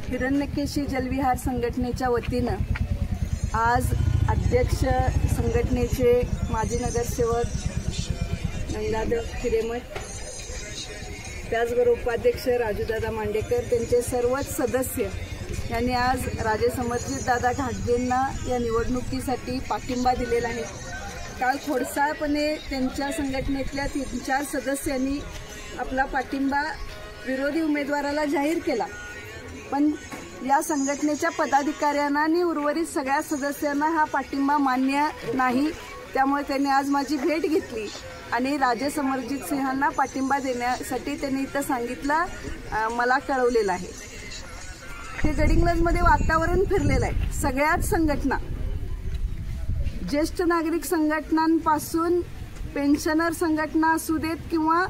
हिरण्यकेशी जलविहार संघटनेच्या वतीनं आज अध्यक्ष संघटनेचे माजी नगरसेवक गंगाधर हिरेमठ, त्याचबरोबर उपाध्यक्ष राजूदादा मांडेकर, त्यांचे सर्वच सदस्य यांनी आज राजे समर्जितदादा घाटगेंना या निवडणुकीसाठी पाठिंबा दिलेला आहे। काल खोडसाळपणे त्यांच्या संघटनेतल्या 3-4 सदस्यांनी आपला पाठिंबा विरोधी उमेदवाराला जाहीर केला, पण या संघटनेच्या पदाधिकाऱ्यांना आणि उर्वरित सगळ्या सदस्यांना हा पाठिंबा मान्य नाही। त्यामुळे त्यांनी आज माझी भेट घेतली आणि राजे समर्जित सिंहांना पाठिंबा देण्यासाठी त्यांनी इथं सांगितलं, मला कळवलेलं आहे। हे गडिंग्लजमध्ये वातावरण फिरलेलं आहे। सगळ्याच संघटना, ज्येष्ठ नागरिक संघटनांपासून पेन्शनर संघटना असू देत किंवा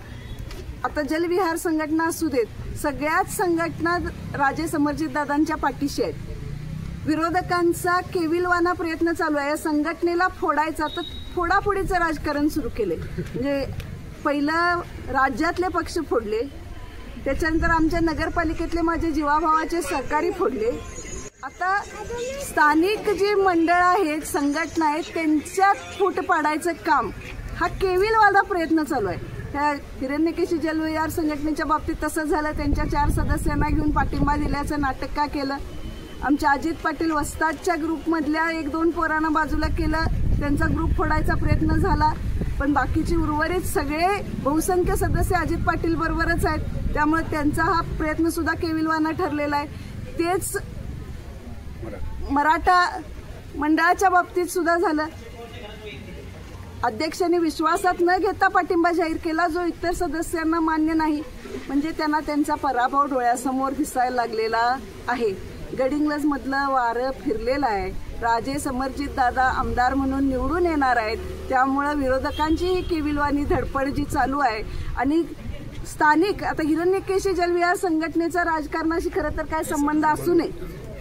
आता जलविहार संघटना असू देत, सगळ्याच संघटना राजे समर्जितदादांच्या पाठीशी आहेत। विरोधकांचा केविलवाना प्रयत्न चालू आहे या संघटनेला फोडायचा, तर फोडाफोडीचं राजकारण सुरू केले। म्हणजे पहिलं राज्यातले पक्ष फोडले, त्याच्यानंतर आमच्या नगरपालिकेतले माझे जीवाभावाचे सहकारी फोडले, आता स्थानिक जी मंडळ आहेत, संघटना आहेत, त्यांच्यात फूट पाडायचं काम हा केविलवाला प्रयत्न चालू आहे। त्या हिरण्यकेशी जलविहार संघटनेच्या बाबतीत तसं झालं। त्यांच्या 4 सदस्यांना घेऊन पाठिंबा दिल्याचं नाटक का केलं? आमच्या अजित पाटील वस्तादच्या ग्रुपमधल्या 1-2 पोरांना बाजूला केलं, त्यांचा ग्रुप फोडायचा प्रयत्न झाला, पण बाकीचे उर्वरित सगळे बहुसंख्य सदस्य अजित पाटील बरोबरच आहेत, त्यामुळे त्यांचा हा प्रयत्न सुद्धा केविलवाना ठरलेला आहे। तेच मराठा मंडळाच्या बाबतीत सुद्धा झालं। अध्यक्षांनी विश्वासात न घेता पाठिंबा जाहीर केला, जो इतर सदस्यांना मान्य नाही, म्हणजे त्यांना त्यांचा पराभव डोळ्यासमोर दिसायला लागलेला आहे। गडिंग्लजमधलं वारं फिरलेलं आहे। राजे समर्जितदादा आमदार म्हणून निवडून येणार आहेत, त्यामुळे विरोधकांची ही केविलवानी धडपड जी चालू आहे आणि स्थानिक आता हिरण्यकेशी जलविहार संघटनेचा राजकारणाशी खरं तर काय संबंध असू नये,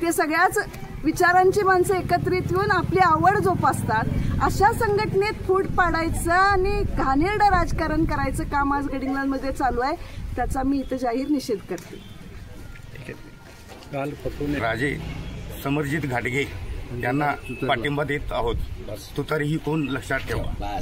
ते सगळ्याच विचारांची माणसं एकत्रित येऊन आपली आवड जोपासतात, अशा संघटनेत फूट पाडायचं आणि घाणेरडं राजकारण करायचं काम आज गडिंग्लजमध्ये चालू आहे, त्याचा मी इथं जाहीर निषेध करते। राजे समर्जित घाटगे यांना पाठिंबा देत आहोत, तुतारी ही कोण लक्षात ठेवा।